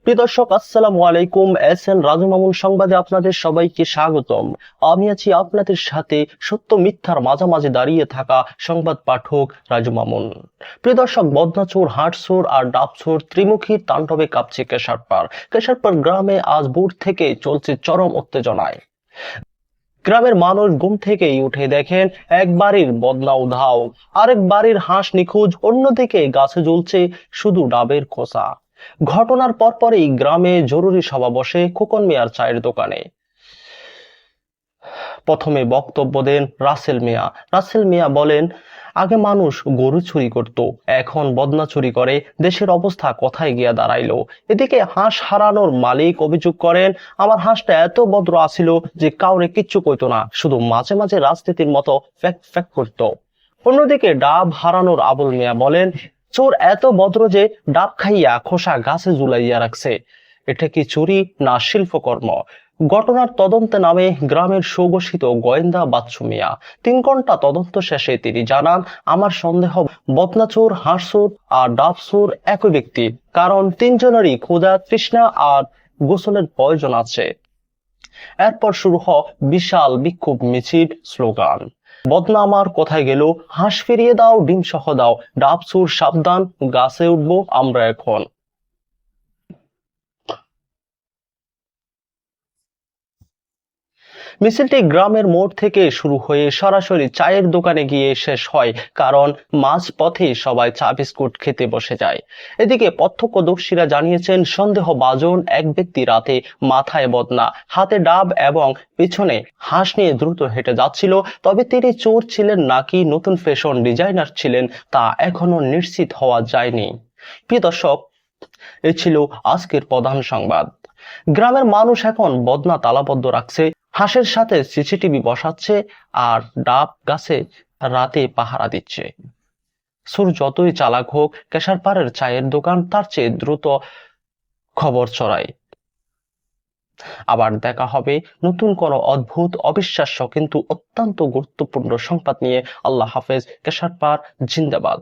প্রিয় দর্শক, আসসালামু আলাইকুম। এস এন রাজু মামুন সংবাদে আপনাদের সবাইকে স্বাগতম। আমি আছি আপনাদের সাথে সত্য মিথ্যার মাঝামাঝি দাঁড়িয়ে থাকা সংবাদ পাঠক রাজু মামুন। প্রিয় দর্শক, বদনাচোর, হাটচোর আর ডাবচোর ত্রিমুখী তাণ্ডবে কাঁপছে কেশারপাড় গ্রামে আজ ভোর থেকে চলছে চরম উত্তেজনায়। গ্রামের মানুষ ঘুম থেকেই উঠে দেখেন এক বাড়ির বদনা উধাও, আরেক বাড়ির হাঁস নিখোঁজ, অন্যদিকে গাছে ঝুলছে শুধু ডাবের খোসা। ঘটনার পরপরই গ্রামে জরুরি সভা বসে খোকন মিয়ার চায়ের দোকানে। প্রথমে বক্তব্য দেন রাসেল মিয়া বলেন, আগে মানুষ গরু চুরি করত, এখন বদনা চুরি করে। দেশের অবস্থা কোথায় গিয়া দাঁড়াইলো। এদিকে হাঁস হারানোর মালিক অভিযোগ করেন, আমার হাঁসটা এত ভদ্র আছিল যে কাউরে কিচ্ছু কইতো না, শুধু মাঝে মাঝে রাজনীতির মতো ফ্যাক ফ্যাক করতো। অন্যদিকে ডাব হারানোর আবুল মিয়া বলেন, চোর এত ভদ্র যে ডাব খাইয়া খোসা গাছে ঝুলাইয়া রাখছে। এটা কি চুরি না শিল্পকর্ম? ঘটনার তদন্তে নামে গ্রামের সুঘোষিত গোয়েন্দা বাচ্চু মিয়া। 3 ঘন্টা তদন্ত শেষে তিনি জানান, আমার সন্দেহ বদনাচোর, হাঁসচোর আর ডাবচোর একই ব্যক্তি, কারণ তিনজনেরই ক্ষুধা, তৃষ্ণা আর গোসলের প্রয়োজন আছে। এরপর শুরু হয় বিশাল বিক্ষোভ মিছিল, স্লোগান। বদনা আমার কোথায় গেল, হাঁস ফিরিয়ে দাও, ডিম সহ দাও, ডাবচোর সাবধান, গাছে উঠবো আমরা এখন। মিছিলটি গ্রামের মোড় থেকে শুরু হয়ে সরাসরি চায়ের দোকানে গিয়ে শেষ হয়, কারণ মাঝ পথে সবাই চা বিস্কুট খেতে বসে যায়। এদিকে প্রত্যক্ষদর্শীরা জানিয়েছেন, সন্দেহভাজন এক ব্যক্তি রাতে মাথায় বদনা, হাতে ডাব এবং পিছনে হাঁস নিয়ে দ্রুত হেঁটে যাচ্ছিল। তবে তিনি চোর ছিলেন নাকি নতুন ফ্যাশন ডিজাইনার ছিলেন তা এখনো নিশ্চিত হওয়া যায়নি। প্রিয় দর্শক, এ ছিল আজকের প্রধান সংবাদ। গ্রামের মানুষ এখন বদনা তালাবদ্ধ রাখছে, হাঁসের সাথে সিসিটিভি বসাচ্ছে আর ডাব গাছে রাতে পাহারা দিচ্ছে। সুর যতই চালাক হোক, কেশারপাড়ের চায়ের দোকান তার চেয়ে দ্রুত খবর ছড়ায়। আবার দেখা হবে নতুন কোনো অদ্ভুত, অবিশ্বাস্য কিন্তু অত্যন্ত গুরুত্বপূর্ণ সংবাদ নিয়ে। আল্লাহ হাফেজ। কেশারপাড় জিন্দাবাদ।